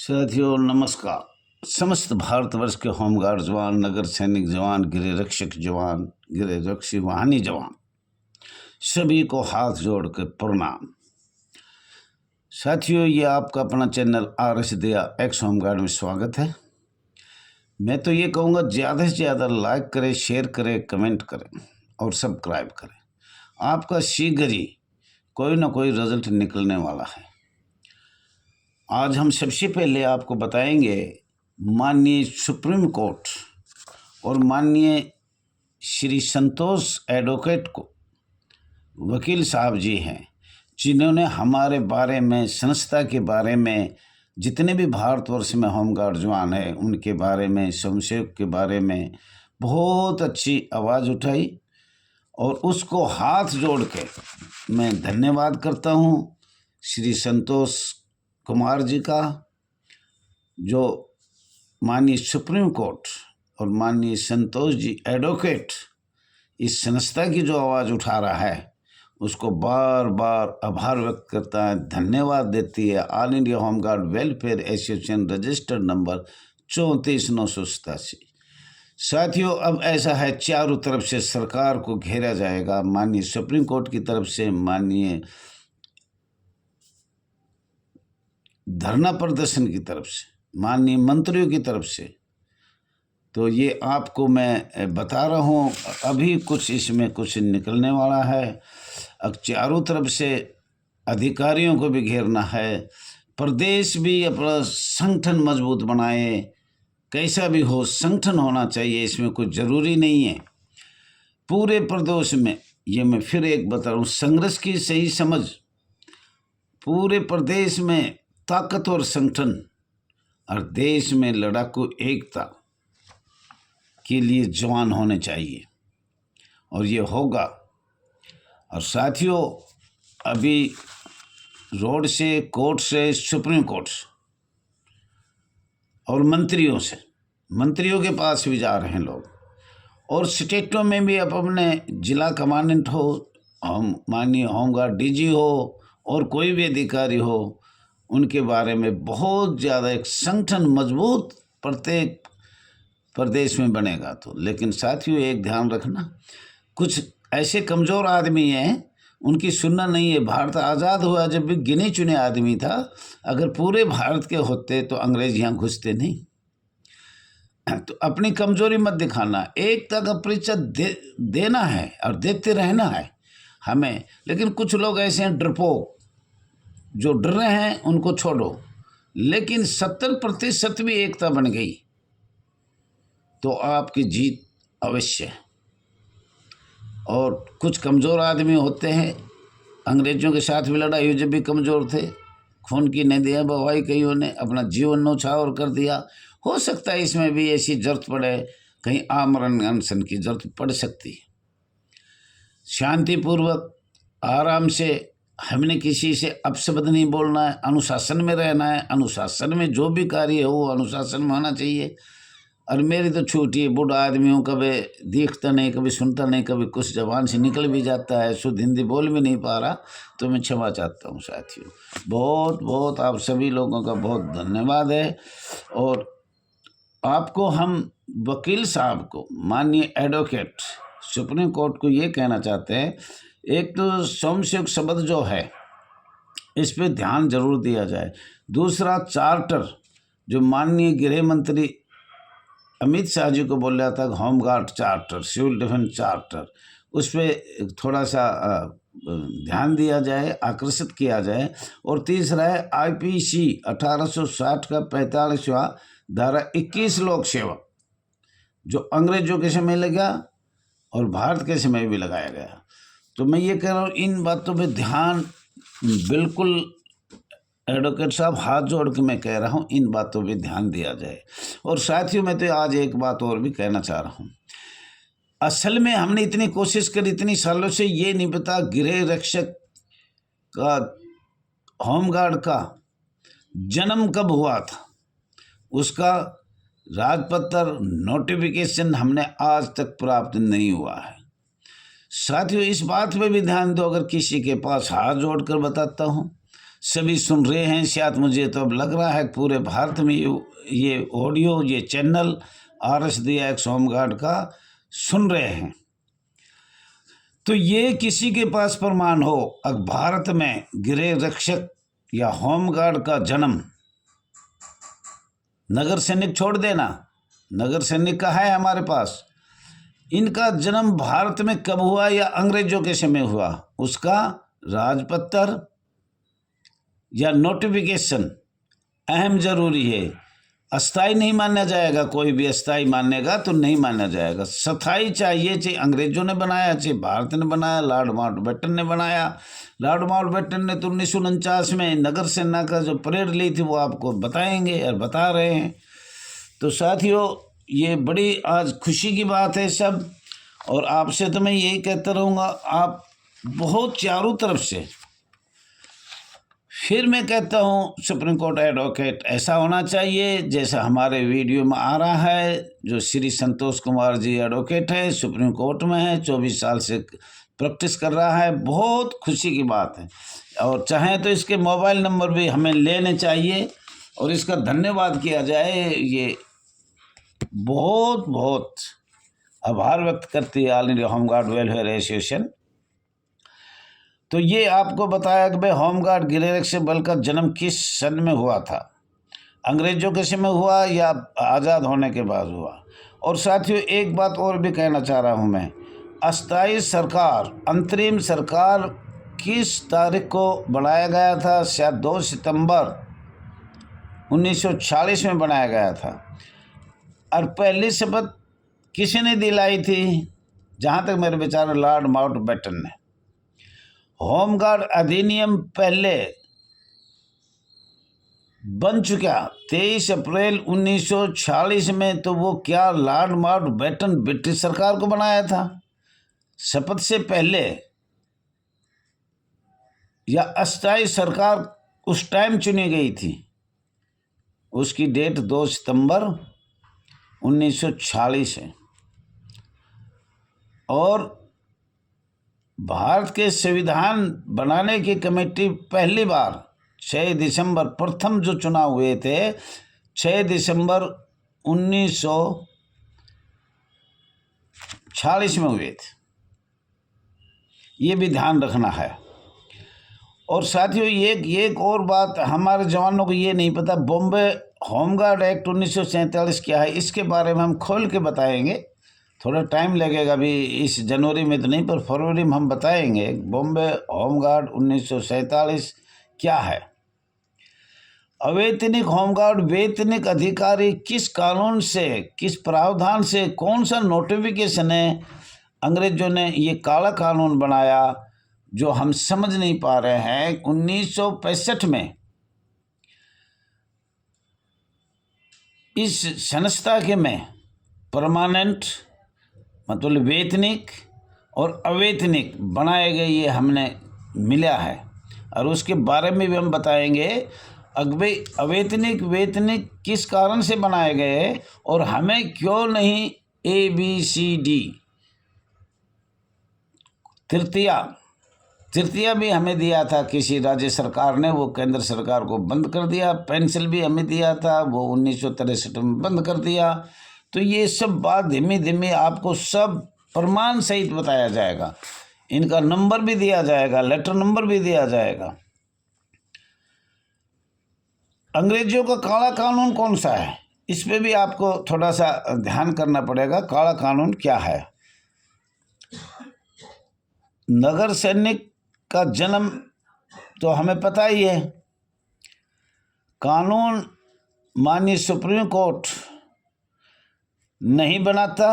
साथियों नमस्कार। समस्त भारतवर्ष के होमगार्ड जवान, नगर सैनिक जवान, गृह रक्षक जवान, गृह रक्षी वाहिनी जवान सभी को हाथ जोड़ कर प्रणाम। साथियों, ये आपका अपना चैनल RS दिया एक्स होमगार्ड में स्वागत है। मैं तो ये कहूँगा ज़्यादा से ज़्यादा लाइक करें, शेयर करें, कमेंट करें और सब्सक्राइब करें। आपका शीघ्र ही कोई ना कोई रिजल्ट निकलने वाला है। आज हम सबसे पहले आपको बताएंगे माननीय सुप्रीम कोर्ट और माननीय श्री संतोष एडवोकेट को वकील साहब जी हैं, जिन्होंने हमारे बारे में, संस्था के बारे में, जितने भी भारतवर्ष में होमगार्ड जवान हैं उनके बारे में, स्वयंसेवक के बारे में बहुत अच्छी आवाज़ उठाई और उसको हाथ जोड़ के मैं धन्यवाद करता हूँ श्री संतोष कुमार जी का, जो माननीय सुप्रीम कोर्ट और माननीय संतोष जी एडवोकेट इस संस्था की जो आवाज़ उठा रहा है उसको बार बार आभार व्यक्त करता है, धन्यवाद देती है। All India home guard welfare association registered number 34,987। साथियों, अब ऐसा है, चारों तरफ से सरकार को घेरा जाएगा। माननीय सुप्रीम कोर्ट की तरफ से, माननीय धरना प्रदर्शन की तरफ से, माननीय मंत्रियों की तरफ से। तो ये आपको मैं बता रहा हूँ, अभी कुछ इसमें कुछ निकलने वाला है। अब चारों तरफ से अधिकारियों को भी घेरना है। प्रदेश भी अपना संगठन मजबूत बनाए, कैसा भी हो संगठन होना चाहिए, इसमें कुछ ज़रूरी नहीं है। पूरे प्रदेश में, ये मैं फिर एक बता रहा हूँ, संघर्ष की सही समझ, पूरे प्रदेश में ताकतवर संगठन और देश में लड़ाकू एकता के लिए जवान होने चाहिए और ये होगा। और साथियों, अभी रोड से, कोर्ट से, सुप्रीम कोर्ट से और मंत्रियों के पास भी जा रहे हैं लोग, और स्टेटों में भी अब अपने जिला कमांडेंट हो, हम माननीय होमगार्ड DG हो और कोई भी अधिकारी हो, उनके बारे में बहुत ज़्यादा एक संगठन मजबूत प्रत्येक प्रदेश में बनेगा। तो लेकिन साथियों, एक ध्यान रखना, कुछ ऐसे कमज़ोर आदमी हैं, उनकी सुनना नहीं है। भारत आज़ाद हुआ जब भी गिने चुने आदमी था, अगर पूरे भारत के होते तो अंग्रेज यहाँ घुसते नहीं। तो अपनी कमज़ोरी मत दिखाना, एकता का परिचय देना है और देते रहना है हमें। लेकिन कुछ लोग ऐसे हैं डरपोक, जो डर रहे हैं उनको छोड़ो। लेकिन 70% भी एकता बन गई तो आपकी जीत अवश्य है। और कुछ कमज़ोर आदमी होते हैं, अंग्रेज़ों के साथ भी लड़ाई हुई जब भी कमज़ोर थे, खून की नदियाँ बहाई, कईयों ने अपना जीवन न्यौछावर कर दिया। हो सकता है इसमें भी ऐसी ज़रूरत पड़े, कहीं आमरण अनशन की ज़रूरत पड़ सकती है। शांतिपूर्वक आराम से, हमने किसी से अपशब्द नहीं बोलना है, अनुशासन में रहना है। अनुशासन में जो भी कार्य हो वो अनुशासन में होना चाहिए। और मेरी तो छोटी बूढ़ा आदमी हूँ, कभी देखता नहीं, कभी सुनता नहीं, कभी कुछ जबान से निकल भी जाता है, शुद्ध हिंदी बोल भी नहीं पा रहा, तो मैं क्षमा चाहता हूँ। साथियों, बहुत बहुत आप सभी लोगों का बहुत धन्यवाद है। और आपको हम वकील साहब को, माननीय एडवोकेट सुप्रीम कोर्ट को ये कहना चाहते हैं, एक तो स्वयंसेवक शब्द जो है इस पे ध्यान जरूर दिया जाए। दूसरा, चार्टर जो माननीय गृह मंत्री अमित शाह जी को बोल रहा था, home guard charter, civil defence charter, उस पर थोड़ा सा ध्यान दिया जाए, आकर्षित किया जाए। और तीसरा है IPC 1860 का 45वां धारा 21 लोक सेवा, जो अंग्रेजों के समय लगा और भारत के समय भी लगाया गया। तो मैं ये कह रहा हूँ, इन बातों पे ध्यान बिल्कुल, एडवोकेट साहब हाथ जोड़ के मैं कह रहा हूँ, इन बातों पे ध्यान दिया जाए। और साथियों, मैं तो आज एक बात और भी कहना चाह रहा हूँ। असल में हमने इतनी कोशिश करी, इतनी सालों से, ये नहीं पता गृह रक्षक का, होमगार्ड का जन्म कब हुआ था, उसका राजपत्र नोटिफिकेशन हमने आज तक प्राप्त नहीं हुआ है। साथियों, इस बात पे भी ध्यान दो, अगर किसी के पास हाथ जोड़कर बताता हूँ, सभी सुन रहे हैं शायद, मुझे तो अब लग रहा है पूरे भारत में ये ऑडियो, ये चैनल RSDX होमगार्ड का सुन रहे हैं। तो ये किसी के पास प्रमाण हो, अगर भारत में गृह रक्षक या होमगार्ड का जन्म, नगर सैनिक छोड़ देना, नगर सैनिक का है हमारे पास, इनका जन्म भारत में कब हुआ या अंग्रेजों के समय हुआ, उसका राजपत्र या नोटिफिकेशन अहम जरूरी है। अस्थाई नहीं माना जाएगा, कोई भी अस्थाई मानेगा तो नहीं माना जाएगा, स्थाई चाहिए, चाहे अंग्रेजों ने बनाया चाहे भारत ने बनाया, लॉर्ड माउंटबेटन ने बनाया। लॉर्ड माउंटबेटन ने तो 1949 में नगर सेना का जो परेड ली थी वो आपको बताएंगे और बता रहे हैं। तो साथियों, ये बड़ी आज खुशी की बात है सब, और आपसे तो मैं यही कहता रहूँगा, आप बहुत चारों तरफ से, फिर मैं कहता हूँ सुप्रीम कोर्ट एडवोकेट ऐसा होना चाहिए जैसा हमारे वीडियो में आ रहा है। जो श्री संतोष कुमार जी एडवोकेट है, सुप्रीम कोर्ट में है, 24 साल से प्रैक्टिस कर रहा है, बहुत खुशी की बात है। और चाहें तो इसके मोबाइल नंबर भी हमें लेने चाहिए और इसका धन्यवाद किया जाए। ये बहुत बहुत आभार व्यक्त करती है all India home guard welfare association. तो ये आपको बताया कि भाई होमगार्ड गृह रक्षक बल का जन्म किस सन में हुआ था, अंग्रेजों के समय हुआ या आज़ाद होने के बाद हुआ। और साथियों, एक बात और भी कहना चाह रहा हूँ मैं, अस्थाई सरकार, अंतरिम सरकार किस तारीख को बनाया गया था? शायद 2 सितंबर 1946 में बनाया गया था। और पहली शपथ किसी दिलाई थी? जहाँ तक मेरे विचार, लॉर्ड माउंटबेटन ने। होमगार्ड अधिनियम पहले बन चुका 23 अप्रैल 1946 में, तो वो क्या लॉर्ड माउंटबेटन ब्रिटिश सरकार को बनाया था शपथ से पहले, या अस्थाई सरकार उस टाइम चुनी गई थी? उसकी डेट 2 सितंबर 1946 है। और भारत के संविधान बनाने की कमेटी पहली बार 6 दिसंबर, प्रथम जो चुनाव हुए थे 6 दिसंबर 1946 में हुए थे, ये भी ध्यान रखना है। और साथियों, एक और बात, हमारे जवानों को ये नहीं पता, बॉम्बे होमगार्ड एक्ट 1947 क्या है, इसके बारे में हम खोल के बताएंगे। थोड़ा टाइम लगेगा, अभी इस जनवरी में तो नहीं, पर फरवरी में हम बताएंगे बॉम्बे होमगार्ड 1947 क्या है। अवैतनिक होमगार्ड वैतनिक अधिकारी किस कानून से, किस प्रावधान से, कौन सा नोटिफिकेशन है अंग्रेजों ने ये काला कानून बनाया जो हम समझ नहीं पा रहे हैं? 1965 में इस संस्था के में परमानेंट, मतलब वेतनिक और अवैतनिक बनाए गए, ये हमने मिला है। और उसके बारे में भी हम बताएंगे अगवे अवैतनिक वेतनिक किस कारण से बनाए गए और हमें क्यों नहीं ABCD तृतीया भी हमें दिया था किसी राज्य सरकार ने, वो केंद्र सरकार को बंद कर दिया। पेंसिल भी हमें दिया था, वो 1963 में बंद कर दिया। तो ये सब बात धीमे धीमे आपको सब प्रमाण सहित बताया जाएगा, इनका नंबर भी दिया जाएगा, लेटर नंबर भी दिया जाएगा। अंग्रेजों का काला कानून कौन सा है, इस पे भी आपको थोड़ा सा ध्यान करना पड़ेगा। काला कानून क्या है? नगर सैनिक का जन्म तो हमें पता ही है, कानून माननीय सुप्रीम कोर्ट नहीं बनाता,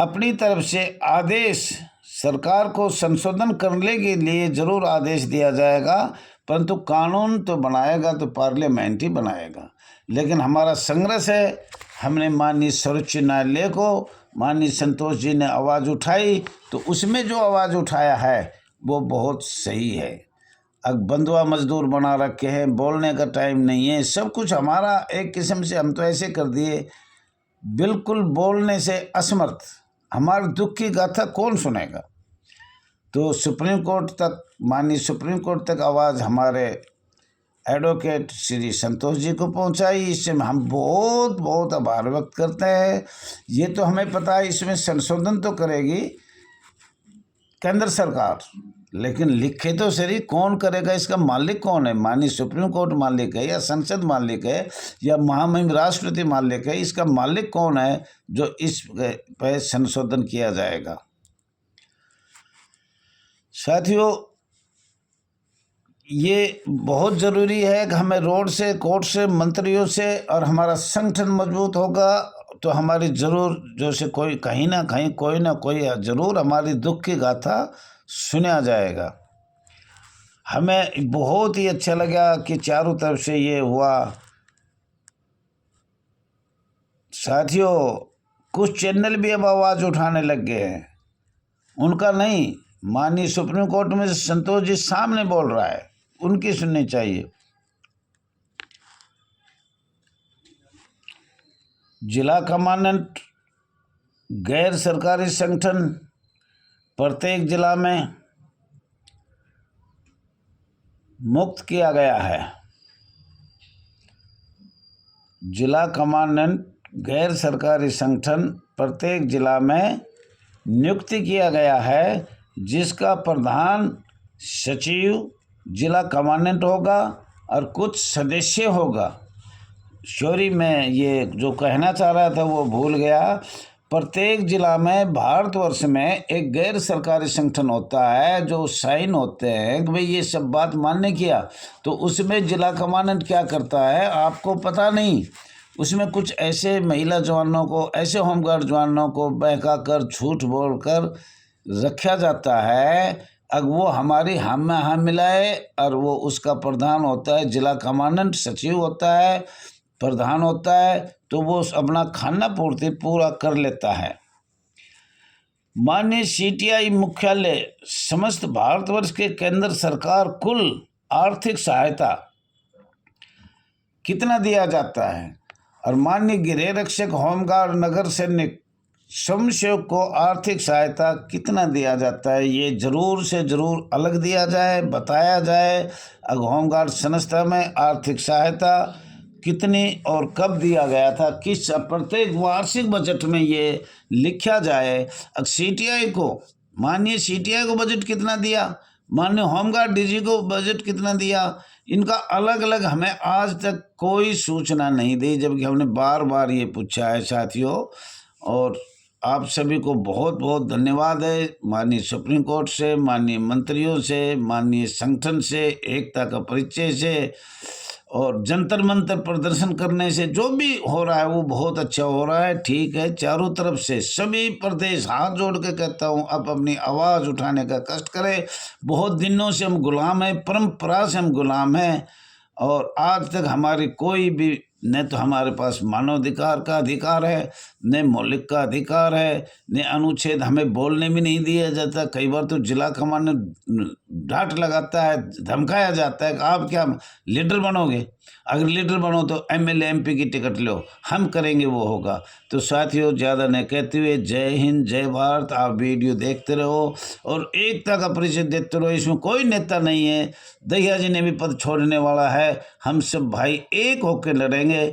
अपनी तरफ से आदेश सरकार को संशोधन करने के लिए जरूर आदेश दिया जाएगा, परंतु कानून तो बनाएगा तो पार्लियामेंट ही बनाएगा। लेकिन हमारा संघर्ष है, हमने माननीय सर्वोच्च न्यायालय को, माननीय संतोष जी ने आवाज़ उठाई, तो उसमें जो आवाज़ उठाया है वो बहुत सही है। अब बंधुआ मजदूर बना रखे हैं, बोलने का टाइम नहीं है, सब कुछ हमारा एक किस्म से हम तो ऐसे कर दिए, बिल्कुल बोलने से असमर्थ। हमारे दुख की गाथा कौन सुनेगा? तो सुप्रीम कोर्ट तक माननीय सुप्रीम कोर्ट तक आवाज़ हमारे एडवोकेट श्री संतोष जी को पहुंचाई। इससे हम बहुत बहुत आभार व्यक्त करते हैं। ये तो हमें पता है इसमें संशोधन तो करेगी केंद्र सरकार, लेकिन लिखे तो सही कौन करेगा, इसका मालिक कौन है? माननीय सुप्रीम कोर्ट मालिक है या संसद मालिक है या महामहिम राष्ट्रपति मालिक है? इसका मालिक कौन है जो इस पर संशोधन किया जाएगा? साथियों, ये बहुत ज़रूरी है कि हमें रोड से, कोर्ट से, मंत्रियों से, और हमारा संगठन मजबूत होगा तो हमारी ज़रूर जो से कोई कहीं ना कहीं कोई ना कोई ज़रूर हमारी दुख की गाथा सुना जाएगा। हमें बहुत ही अच्छा लगा कि चारों तरफ से ये हुआ। साथियों, कुछ चैनल भी अब आवाज़ उठाने लग गए हैं, उनका नहीं, माननीय सुप्रीम कोर्ट में संतोष जी सामने बोल रहा है, उनकी सुननी चाहिए। जिला कमांडेंट गैर सरकारी संगठन प्रत्येक जिला में मुक्त किया गया है। जिला कमांडेंट गैर सरकारी संगठन प्रत्येक जिला में नियुक्ति किया गया है, जिसका प्रधान सचिव जिला कमांडेंट होगा और कुछ सदस्य होगा। सॉरी, मैं ये जो कहना चाह रहा था वो भूल गया। प्रत्येक जिला में भारतवर्ष में एक गैर सरकारी संगठन होता है जो साइन होते हैं कि भाई ये सब बात मान्य किया, तो उसमें जिला कमांडेंट क्या करता है आपको पता नहीं। उसमें कुछ ऐसे महिला जवानों को, ऐसे होमगार्ड जवानों को बहका कर, झूठ बोल कर रखा जाता है। अब वो हमारी हम में हम मिलाए, और वो उसका प्रधान होता है, जिला कमांडेंट सचिव होता है, प्रधान होता है, तो वो अपना खाना पूर्ति पूरा कर लेता है। माननीय सीटीआई मुख्यालय समस्त भारतवर्ष के केंद्र सरकार कुल आर्थिक सहायता कितना दिया जाता है, और माननीय गृह रक्षक, होमगार्ड, नगर सैनिक, स्वयंसेवक को आर्थिक सहायता कितना दिया जाता है, ये जरूर से जरूर अलग दिया जाए, बताया जाए। अब होमगार्ड संस्था में आर्थिक सहायता कितनी और कब दिया गया था, किस प्रत्येक वार्षिक बजट में ये लिखा जाए। अब सीटीआई को, माननीय सीटीआई को बजट कितना दिया, माननीय होमगार्ड डीजी को बजट कितना दिया, इनका अलग अलग हमें आज तक कोई सूचना नहीं दी, जबकि हमने बार बार ये पूछा है साथियों। और आप सभी को बहुत बहुत धन्यवाद है, माननीय सुप्रीम कोर्ट से, माननीय मंत्रियों से, माननीय संगठन से, एकता का परिचय से, और जंतर मंतर प्रदर्शन करने से जो भी हो रहा है वो बहुत अच्छा हो रहा है। ठीक है, चारों तरफ से सभी प्रदेश हाथ जोड़ के कहता हूँ, अब अपनी आवाज़ उठाने का कष्ट करें। बहुत दिनों से हम गुलाम हैं, परंपरा से हम गुलाम हैं, और आज तक हमारी कोई भी, न तो हमारे पास मानवाधिकार का अधिकार है, न मौलिक का अधिकार है, न अनुच्छेद हमें बोलने भी नहीं दिया जाता। कई बार तो जिला कमांडेंट डांट लगाता है, धमकाया जाता है कि आप क्या लीडर बनोगे, अगर लीडर बनो तो एमएलए एमपी की टिकट लो, हम करेंगे वो होगा। तो साथियों, ज़्यादा न कहते हुए जय हिंद, जय भारत। आप वीडियो देखते रहो और एकता का परिचय देते रहो। इसमें कोई नेता नहीं है, दहिया जी ने भी पद छोड़ने वाला है, हम सब भाई एक होकर लड़ेंगे।